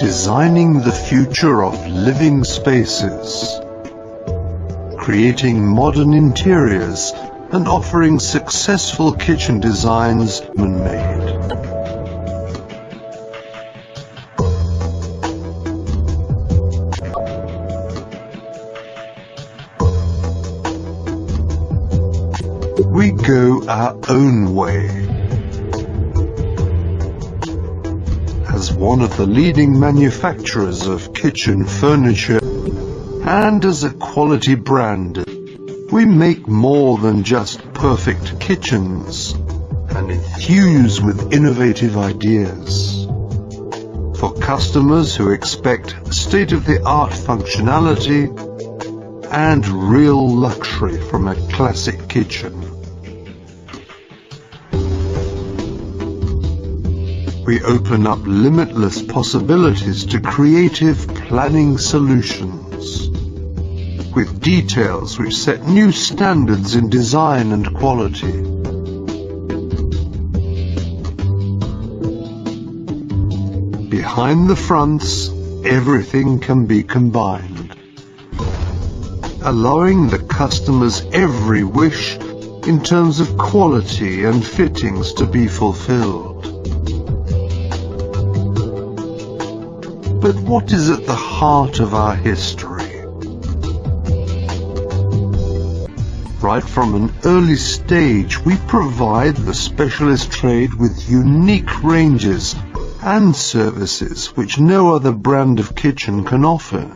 designing the future of living spaces, creating modern interiors and offering successful kitchen designs man-made. We go our own way. As one of the leading manufacturers of kitchen furniture and as a quality brand, we make more than just perfect kitchens and infuse with innovative ideas. For customers who expect state-of-the-art functionality and real luxury from a classic kitchen. We open up limitless possibilities to creative planning solutions, with details which set new standards in design and quality. Behind the fronts, everything can be combined, allowing the customer's every wish in terms of quality and fittings to be fulfilled. But what is at the heart of our history? Right from an early stage, we provide the specialist trade with unique ranges and services which no other brand of kitchen can offer.